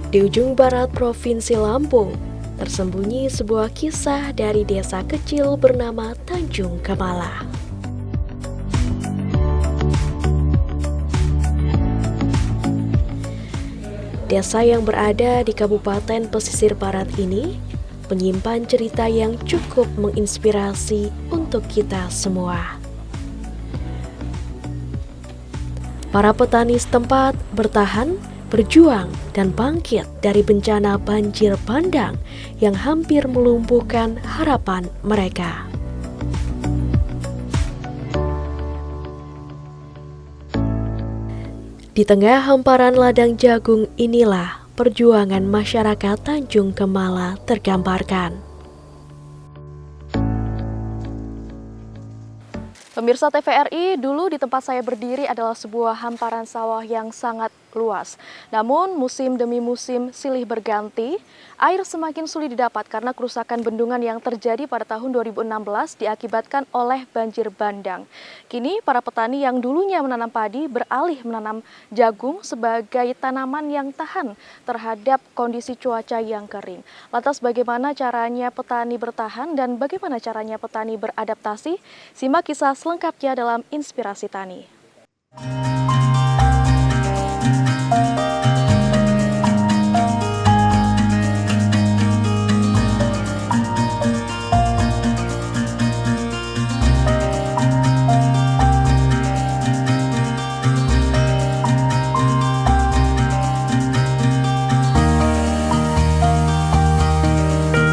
Di ujung barat Provinsi Lampung, tersembunyi sebuah kisah dari desa kecil bernama Tanjung Kemala. Desa yang berada di Kabupaten Pesisir Barat ini menyimpan cerita yang cukup menginspirasi untuk kita semua. Para petani setempat bertahan, berjuang, dan bangkit dari bencana banjir bandang yang hampir melumpuhkan harapan mereka. Di tengah hamparan ladang jagung inilah perjuangan masyarakat Tanjung Kemala tergambarkan. Pemirsa TVRI, dulu di tempat saya berdiri adalah sebuah hamparan sawah yang sangat luas. Namun musim demi musim silih berganti, air semakin sulit didapat karena kerusakan bendungan yang terjadi pada tahun 2016 diakibatkan oleh banjir bandang. Kini para petani yang dulunya menanam padi beralih menanam jagung sebagai tanaman yang tahan terhadap kondisi cuaca yang kering. Lantas bagaimana caranya petani bertahan dan bagaimana caranya petani beradaptasi? Simak kisah selengkapnya dalam Inspirasi Tani.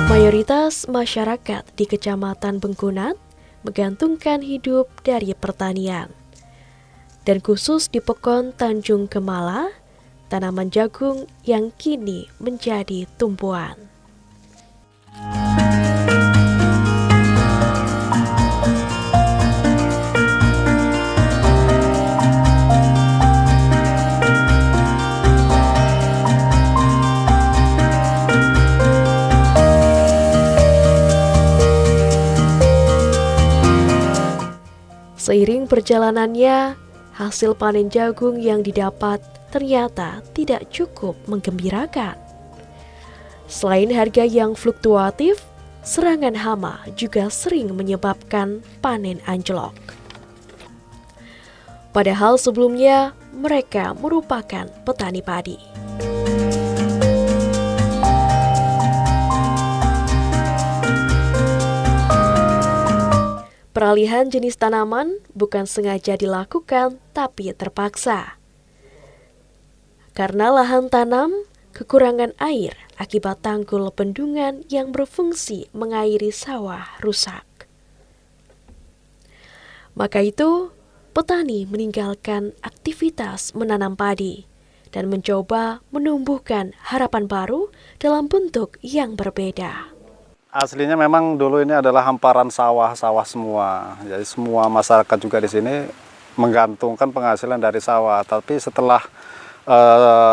Mayoritas masyarakat di Kecamatan Bengkunat menggantungkan hidup dari pertanian. Dan khusus di Pekon Tanjung Kemala, tanaman jagung yang kini menjadi tumpuan. Seiring perjalanannya, hasil panen jagung yang didapat ternyata tidak cukup menggembirakan. Selain harga yang fluktuatif, serangan hama juga sering menyebabkan panen anjlok. Padahal sebelumnya mereka merupakan petani padi. Peralihan jenis tanaman bukan sengaja dilakukan, tapi terpaksa. Karena lahan tanam, kekurangan air akibat tanggul bendungan yang berfungsi mengairi sawah rusak. Maka itu, petani meninggalkan aktivitas menanam padi dan mencoba menumbuhkan harapan baru dalam bentuk yang berbeda. Aslinya memang dulu ini adalah hamparan sawah-sawah semua. Jadi semua masyarakat juga di sini menggantungkan penghasilan dari sawah. Tapi setelah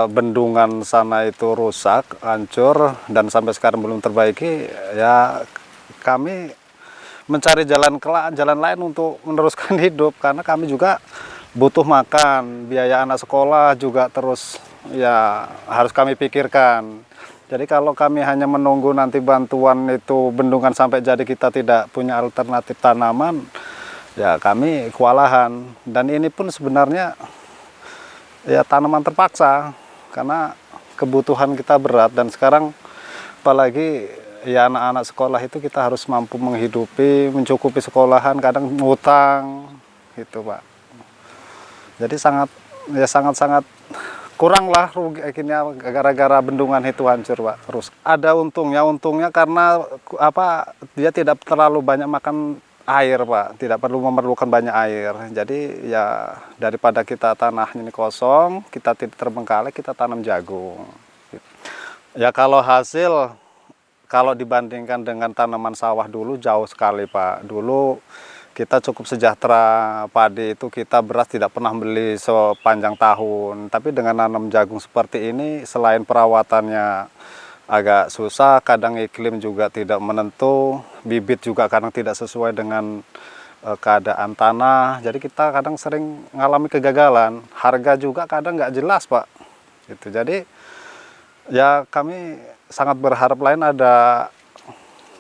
bendungan sana itu rusak, hancur, dan sampai sekarang belum terbaiki, ya kami mencari jalan lain untuk meneruskan hidup. Karena kami juga butuh makan, biaya anak sekolah juga terus ya harus kami pikirkan. Jadi kalau kami hanya menunggu nanti bantuan itu bendungan sampai jadi kita tidak punya alternatif tanaman, ya kami kewalahan. Dan ini pun sebenarnya ya tanaman terpaksa karena kebutuhan kita berat dan sekarang apalagi ya anak-anak sekolah itu kita harus mampu menghidupi, mencukupi sekolahan, kadang ngutang gitu Pak. Jadi sangat kurang lah rugi akhirnya gara-gara bendungan itu hancur Pak. Terus ada untungnya karena dia tidak terlalu banyak makan air Pak, tidak perlu memerlukan banyak air. Jadi ya daripada kita tanahnya ini kosong, kita tidak terbengkalai, kita tanam jagung. Ya kalau hasil dibandingkan dengan tanaman sawah dulu jauh sekali Pak. Dulu kita cukup sejahtera, padi itu kita beras tidak pernah beli sepanjang tahun. Tapi dengan nanam jagung seperti ini, selain perawatannya agak susah, kadang iklim juga tidak menentu, bibit juga kadang tidak sesuai dengan keadaan tanah. Jadi kita kadang sering mengalami kegagalan, harga juga kadang nggak jelas Pak. Gitu. Jadi Ya kami sangat berharap lain ada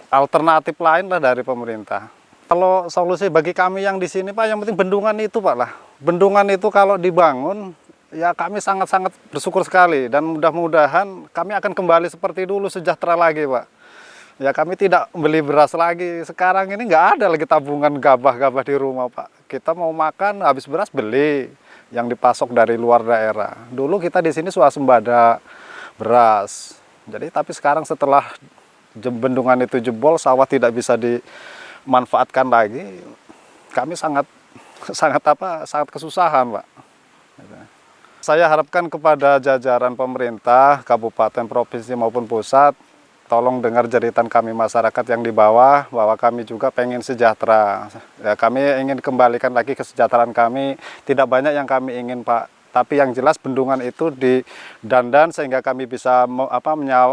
alternatif lain lah dari pemerintah. Kalau solusi bagi kami yang di sini Pak, yang penting bendungan itu Pak lah. Bendungan itu kalau dibangun, ya kami sangat-sangat bersyukur sekali. Dan mudah-mudahan kami akan kembali seperti dulu, sejahtera lagi Pak. Ya kami tidak beli beras lagi. Sekarang ini nggak ada lagi tabungan gabah-gabah di rumah Pak. Kita mau makan, habis beras beli yang dipasok dari luar daerah. Dulu kita di sini swasembada beras. Jadi tapi sekarang setelah bendungan itu jebol, sawah tidak bisa dimanfaatkan lagi, kami sangat sangat kesusahan, Pak. Saya harapkan kepada jajaran pemerintah, kabupaten, provinsi maupun pusat, tolong dengar jeritan kami masyarakat yang di bawah, bahwa kami juga pengen sejahtera. Ya, kami ingin kembalikan lagi kesejahteraan kami. Tidak banyak yang kami ingin, Pak. Tapi yang jelas bendungan itu didandan sehingga kami bisa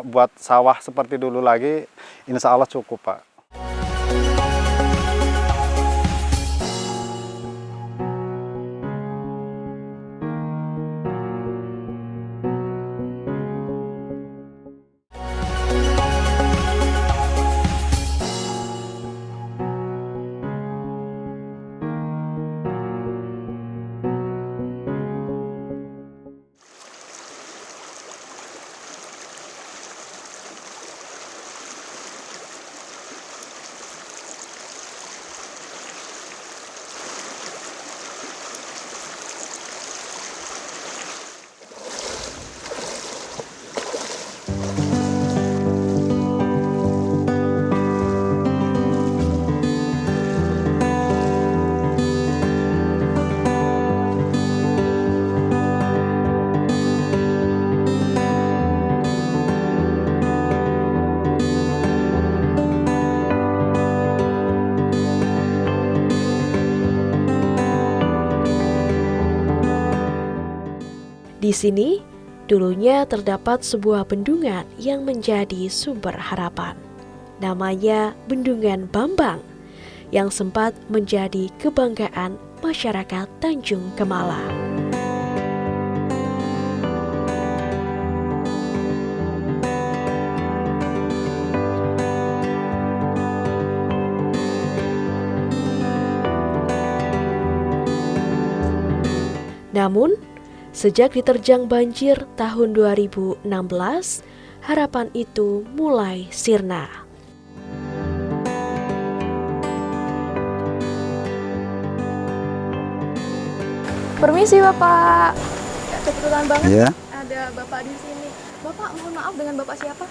buat sawah seperti dulu lagi. Insya Allah cukup, Pak. Di sini, dulunya terdapat sebuah bendungan yang menjadi sumber harapan. Namanya Bendungan Bambang, yang sempat menjadi kebanggaan masyarakat Tanjung Kemala. Namun, sejak diterjang banjir tahun 2016, harapan itu mulai sirna. Permisi Bapak, kebetulan banget Ya, ada Bapak di sini. Bapak mohon maaf, dengan Bapak siapa?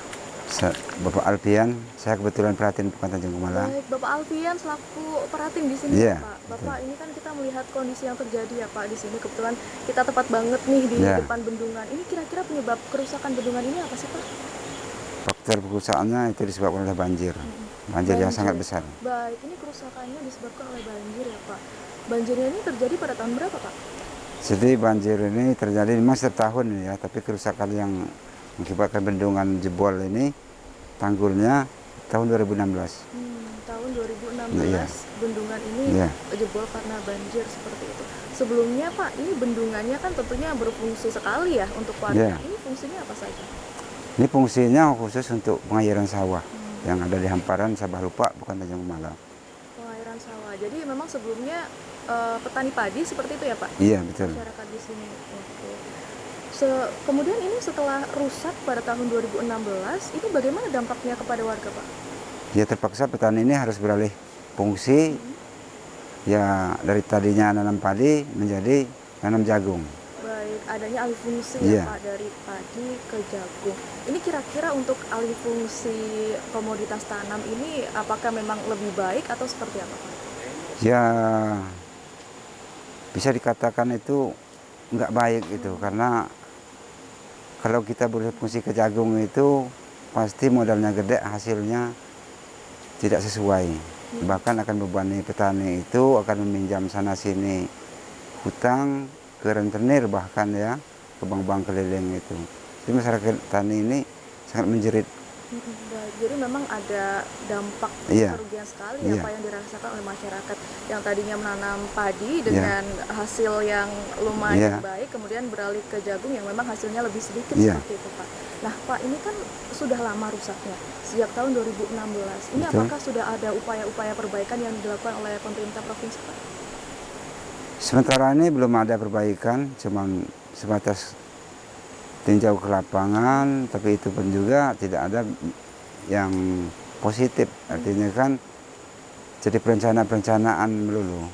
Bapak Alfian, saya kebetulan perhatiin Bukan Tanjung Kemala. Baik, Bapak Alfian selaku peratin di sini, Iya, Pak. Bapak, ini kan kita melihat kondisi yang terjadi ya Pak di sini. Kebetulan kita tepat banget nih di Iya. depan bendungan. Ini kira-kira penyebab kerusakan bendungan ini apa sih Pak? Faktor kerusakannya itu disebabkan oleh banjir. Banjir yang sangat besar. Baik, ini kerusakannya disebabkan oleh banjir ya Pak. Banjirnya ini terjadi pada tahun berapa Pak? Jadi banjir ini terjadi memang setiap tahun ya, tapi kerusakan yang mengakibatkan bendungan jebol ini tanggulnya tahun 2016. Tahun 2016 Iya. bendungan ini Iya. jebol karena banjir seperti itu. Sebelumnya Pak, ini bendungannya kan tentunya berfungsi sekali ya untuk warga. Iya. Ini fungsinya apa saja? Ini fungsinya khusus untuk pengairan sawah yang ada di hamparan Sabah Lupa, Bukan Tanjung Kemala. Pengairan sawah. Jadi memang sebelumnya petani padi seperti itu ya Pak? Iya, betul. Masyarakat di sini. Oke. Kemudian ini setelah rusak pada tahun 2016, ini bagaimana dampaknya kepada warga Pak? Ya terpaksa petani ini harus beralih fungsi, ya dari tadinya nanam padi menjadi nanam jagung. Baik, adanya alih fungsi Iya. ya Pak, dari padi ke jagung. Ini kira-kira untuk alih fungsi komoditas tanam ini apakah memang lebih baik atau seperti apa Pak? Ya bisa dikatakan itu nggak baik itu, karena kalau kita berfungsi ke jagung itu pasti modalnya gede, hasilnya tidak sesuai. Bahkan akan membebani petani itu, akan meminjam sana sini hutang ke rentenir, bahkan ya ke bank-bank keliling itu. Jadi masyarakat tani ini sangat menjerit. Baik, jadi memang ada dampak Iya. kerugian sekali Iya. apa yang dirasakan oleh masyarakat yang tadinya menanam padi dengan hasil yang lumayan Iya. baik, kemudian beralih ke jagung yang memang hasilnya lebih sedikit Iya. seperti itu Pak. Nah Pak, ini kan sudah lama rusaknya, sejak tahun 2016. Ini Betul. apakah sudah ada upaya-upaya perbaikan yang dilakukan oleh pemerintah provinsi Pak? Sementara ini belum ada perbaikan, cuman sebatas tinjau ke lapangan, tapi itu pun juga tidak ada yang positif. Artinya kan jadi perencanaan melulu.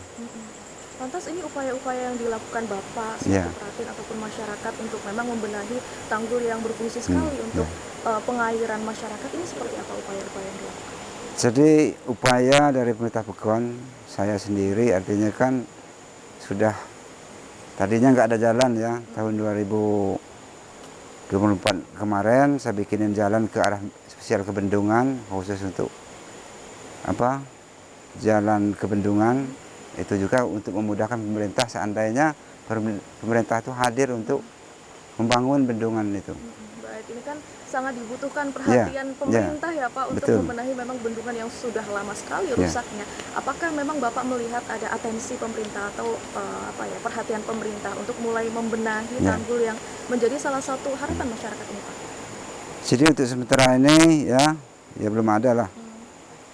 Lantas ini upaya-upaya yang dilakukan Bapak, Ya. selaku Pratin ataupun masyarakat untuk memang membenahi tanggul yang berfungsi sekali untuk pengairan masyarakat, ini seperti apa upaya-upaya yang dilakukan? Jadi upaya dari pemerintah Bekon, saya sendiri artinya kan sudah tadinya nggak ada jalan ya, tahun 2024 kemarin saya bikinin jalan ke arah spesial ke Bendungan, khusus untuk apa, jalan ke Bendungan. Itu juga untuk memudahkan pemerintah seandainya pemerintah itu hadir untuk membangun bendungan itu. Baik, ini kan sangat dibutuhkan perhatian pemerintah ya Pak untuk betul. membenahi memang bendungan yang sudah lama sekali rusaknya. Apakah memang Bapak melihat ada atensi pemerintah atau perhatian pemerintah untuk mulai membenahi tanggul yang menjadi salah satu harapan masyarakat ini Pak? Jadi untuk sementara ini ya belum ada lah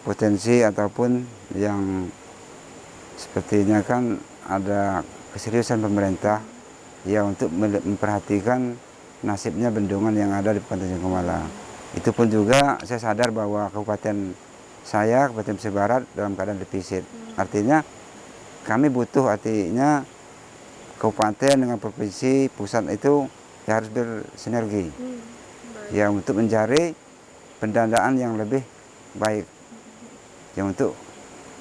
potensi ataupun yang sepertinya kan ada keseriusan pemerintah ya untuk memperhatikan nasibnya bendungan yang ada di Tanjung Kemala. Itu pun juga saya sadar bahwa Kabupaten Pesisir Barat dalam keadaan defisit. Artinya kami butuh, artinya kabupaten dengan provinsi pusat itu ya harus bersinergi. Ya untuk mencari pendanaan yang lebih baik. Ya untuk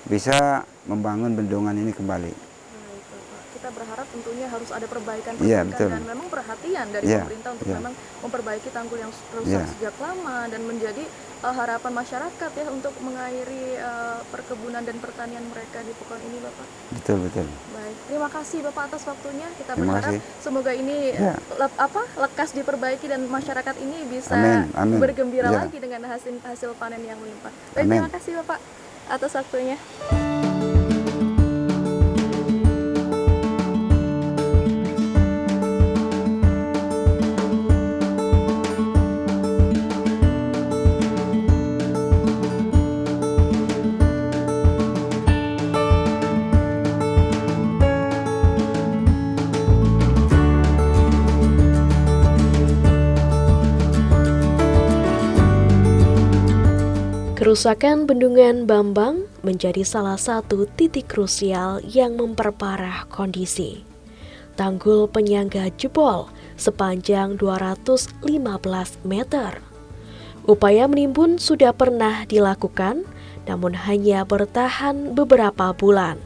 bisa membangun bendungan ini kembali. Baik, Bapak. Kita berharap tentunya harus ada perbaikan Iya, betul. dan memang perhatian dari Iya, pemerintah untuk iya. memang memperbaiki tanggul yang rusak Iya. sejak lama dan menjadi harapan masyarakat ya untuk mengairi perkebunan dan pertanian mereka di Bekon ini Bapak. Betul. Baik, terima kasih Bapak atas waktunya. Kita Terima berharap kasih. semoga ini Ya. lekas diperbaiki dan masyarakat ini bisa Amin. bergembira Ya. lagi dengan hasil panen yang melimpah. Baik, Amin. terima kasih Bapak atas waktunya. Kerusakan bendungan Bambang menjadi salah satu titik krusial yang memperparah kondisi. Tanggul penyangga jebol sepanjang 215 meter. Upaya menimbun sudah pernah dilakukan, namun hanya bertahan beberapa bulan.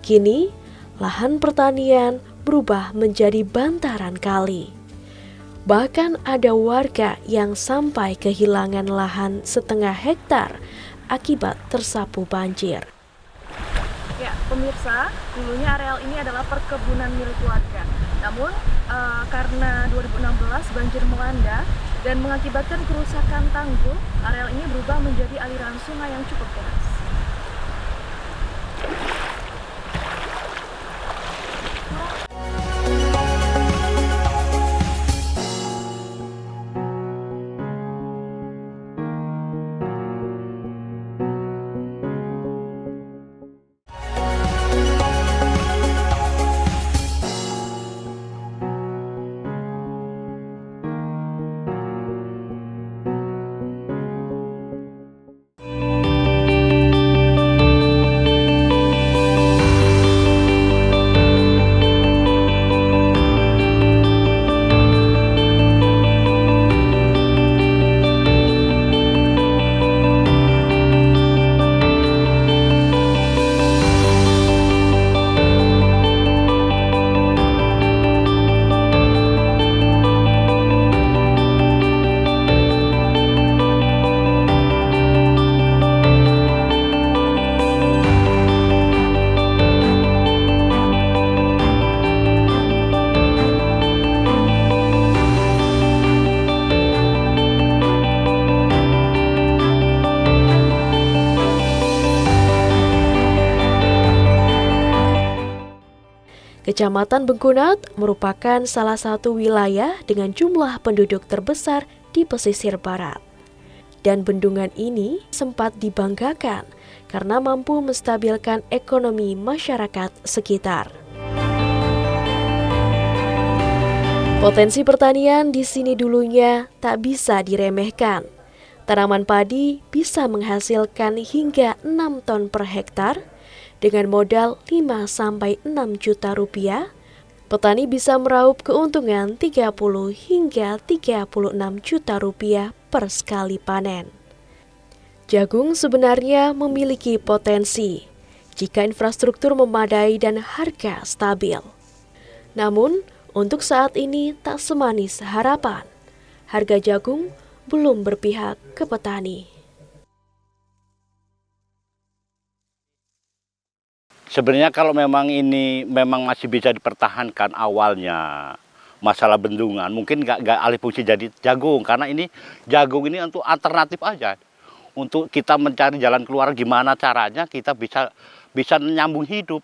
Kini, lahan pertanian berubah menjadi bantaran kali. Bahkan ada warga yang sampai kehilangan lahan setengah hektar akibat tersapu banjir. Ya, pemirsa, dulunya areal ini adalah perkebunan milik warga. Namun, karena 2016 banjir melanda dan mengakibatkan kerusakan tanggul, areal ini berubah menjadi aliran sungai yang cukup deras. Kecamatan Bengkunat merupakan salah satu wilayah dengan jumlah penduduk terbesar di pesisir barat. Dan bendungan ini sempat dibanggakan karena mampu menstabilkan ekonomi masyarakat sekitar. Potensi pertanian di sini dulunya tak bisa diremehkan. Tanaman padi bisa menghasilkan hingga 6 ton per hektar. Dengan modal 5-6 juta rupiah, petani bisa meraup keuntungan 30 hingga 36 juta rupiah per sekali panen. Jagung sebenarnya memiliki potensi jika infrastruktur memadai dan harga stabil. Namun, untuk saat ini tak semanis harapan. Harga jagung belum berpihak ke petani. Sebenarnya kalau memang ini memang masih bisa dipertahankan awalnya masalah bendungan, mungkin nggak alih fungsi jadi jagung, karena ini jagung ini untuk alternatif aja, untuk kita mencari jalan keluar gimana caranya kita bisa nyambung hidup.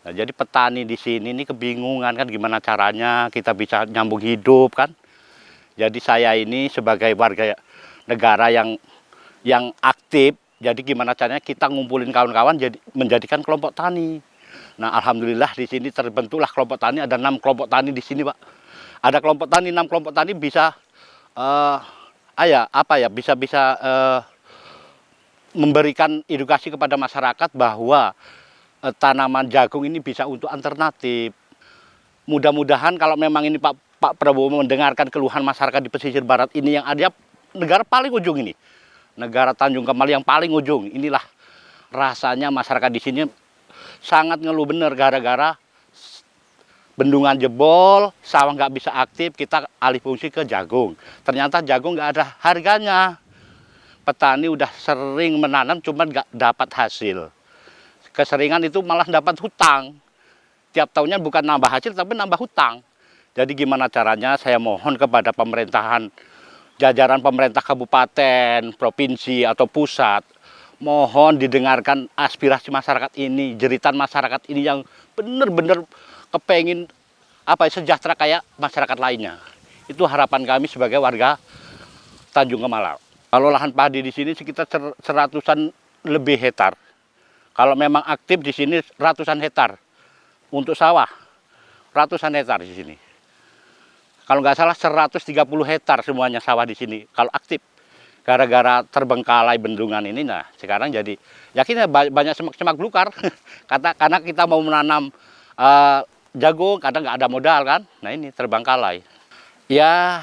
Nah, jadi petani di sini ini kebingungan kan gimana caranya kita bisa nyambung hidup kan. Jadi saya ini sebagai warga negara yang aktif. Jadi gimana caranya kita ngumpulin kawan-kawan menjadikan kelompok tani. Nah, alhamdulillah di sini terbentuklah kelompok tani, ada 6 kelompok tani di sini, Pak. Ada kelompok tani, 6 kelompok tani bisa memberikan edukasi kepada masyarakat bahwa tanaman jagung ini bisa untuk alternatif. Mudah-mudahan kalau memang ini Pak Prabowo mendengarkan keluhan masyarakat di pesisir barat ini yang ada negara paling ujung ini. Negara Tanjung Kamal yang paling ujung. Inilah rasanya masyarakat di sini sangat ngeluh bener gara-gara bendungan jebol, sawah nggak bisa aktif, kita alih fungsi ke jagung. Ternyata jagung nggak ada harganya. Petani udah sering menanam cuman nggak dapat hasil. Keseringan itu malah dapat hutang. Tiap tahunnya bukan nambah hasil tapi nambah hutang. Jadi gimana caranya saya mohon kepada pemerintahan, jajaran pemerintah kabupaten, provinsi, atau pusat, mohon didengarkan aspirasi masyarakat ini, jeritan masyarakat ini yang benar-benar kepengin sejahtera kayak masyarakat lainnya. Itu harapan kami sebagai warga Tanjung Kemala. Kalau lahan padi di sini sekitar 100-an lebih hektar. Kalau memang aktif di sini ratusan hektar. Untuk sawah, ratusan hektar di sini. Kalau nggak salah 130 hektar semuanya sawah di sini kalau aktif. Gara-gara terbengkalai bendungan ini, nah sekarang jadi yakinnya banyak semak-semak belukar. Karena kita mau menanam jagung, kadang nggak ada modal kan. Nah ini terbengkalai. Ya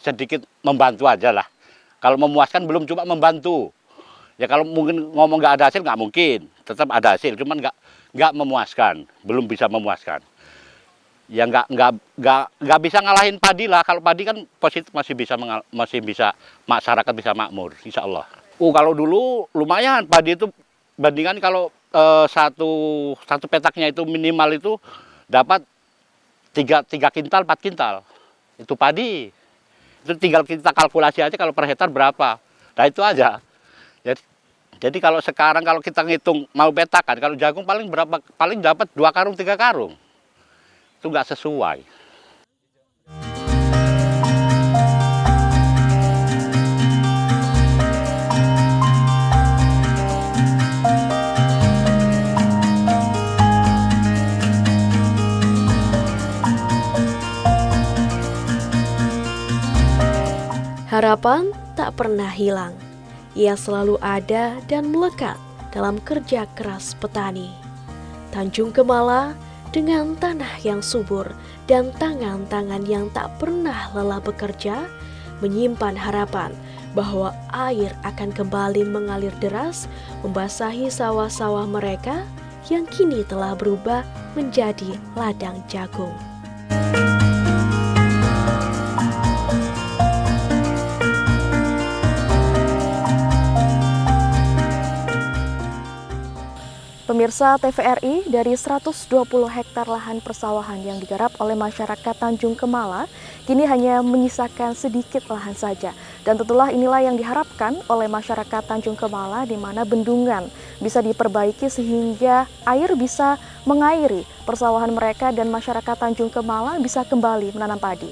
sedikit membantu aja lah. Kalau memuaskan belum, cuma membantu. Ya kalau mungkin ngomong nggak ada hasil nggak mungkin. Tetap ada hasil, cuman nggak memuaskan, belum bisa memuaskan. Ya nggak bisa ngalahin padi lah. Kalau padi kan positif masih bisa masyarakat bisa makmur, insya Allah. Kalau dulu lumayan padi itu, bandingan kalau satu petaknya itu minimal itu dapat 3 kintal 4 kintal. Itu padi. Itu tinggal kita kalkulasi aja kalau per hektar berapa. Nah itu aja. Jadi kalau sekarang kalau kita ngitung mau petakan, kalau jagung paling dapat 2 karung 3 karung. Itu nggak sesuai. Harapan tak pernah hilang. Ia selalu ada dan melekat dalam kerja keras petani. Tanjung Kemala dengan tanah yang subur dan tangan-tangan yang tak pernah lelah bekerja, menyimpan harapan bahwa air akan kembali mengalir deras, membasahi sawah-sawah mereka yang kini telah berubah menjadi ladang jagung. Pemirsa TVRI, dari 120 hektar lahan persawahan yang digarap oleh masyarakat Tanjung Kemala, kini hanya menyisakan sedikit lahan saja. Dan tentulah inilah yang diharapkan oleh masyarakat Tanjung Kemala, di mana bendungan bisa diperbaiki sehingga air bisa mengairi persawahan mereka dan masyarakat Tanjung Kemala bisa kembali menanam padi.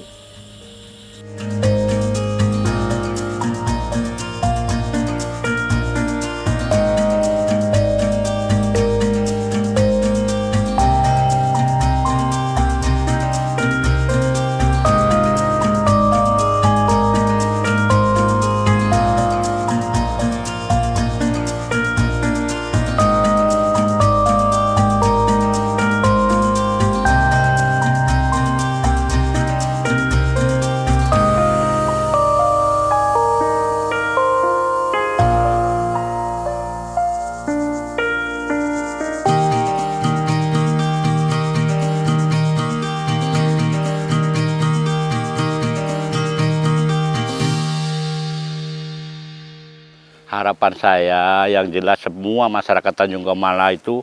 Harapan saya yang jelas semua masyarakat Tanjung Kemala itu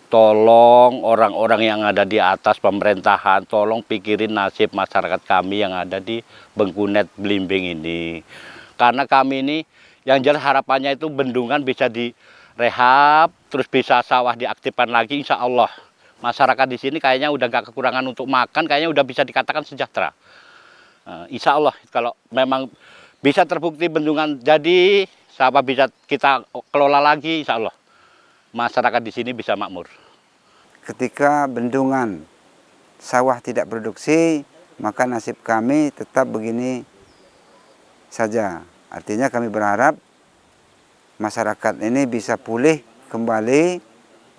tolong orang-orang yang ada di atas pemerintahan, tolong pikirin nasib masyarakat kami yang ada di Bengkunet Blimbing ini. Karena kami ini yang jelas harapannya itu bendungan bisa direhab, terus bisa sawah diaktifkan lagi, insya Allah. Masyarakat di sini kayaknya udah gak kekurangan untuk makan, kayaknya udah bisa dikatakan sejahtera. Insya Allah kalau memang bisa terbukti bendungan jadi, sawah bisa kita kelola lagi, insya Allah masyarakat di sini bisa makmur. Ketika bendungan sawah tidak produksi, maka nasib kami tetap begini saja. Artinya kami berharap masyarakat ini bisa pulih kembali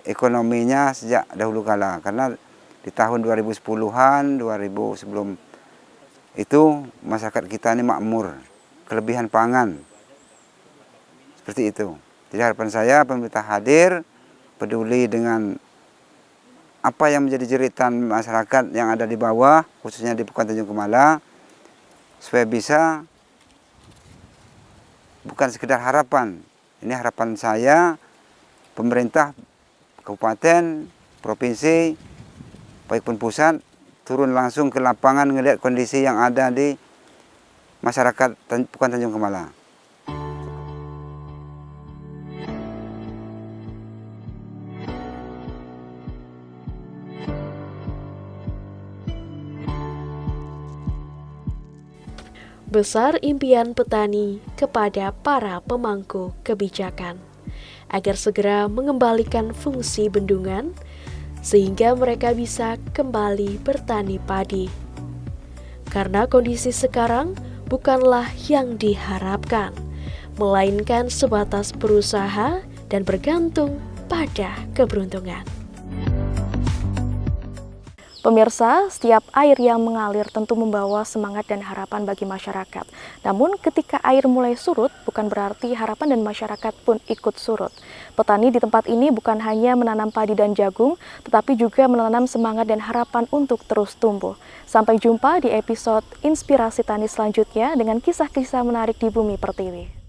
ekonominya sejak dahulu kala. Karena di tahun 2010-an, 2000 sebelum itu masyarakat kita ini makmur, kelebihan pangan. Seperti itu. Jadi harapan saya pemerintah hadir, peduli dengan apa yang menjadi jeritan masyarakat yang ada di bawah, khususnya di Pekan Tanjung Kemala, supaya bisa bukan sekedar harapan. Ini harapan saya, pemerintah kabupaten, provinsi, baik pun pusat, turun langsung ke lapangan melihat kondisi yang ada di masyarakat Pekan Tanjung Kemala. Besar impian petani kepada para pemangku kebijakan agar segera mengembalikan fungsi bendungan sehingga mereka bisa kembali bertani padi. Karena kondisi sekarang bukanlah yang diharapkan, melainkan sebatas berusaha dan bergantung pada keberuntungan. Pemirsa, setiap air yang mengalir tentu membawa semangat dan harapan bagi masyarakat. Namun ketika air mulai surut, bukan berarti harapan dan masyarakat pun ikut surut. Petani di tempat ini bukan hanya menanam padi dan jagung, tetapi juga menanam semangat dan harapan untuk terus tumbuh. Sampai jumpa di episode Inspirasi Tani selanjutnya dengan kisah-kisah menarik di Bumi Pertiwi.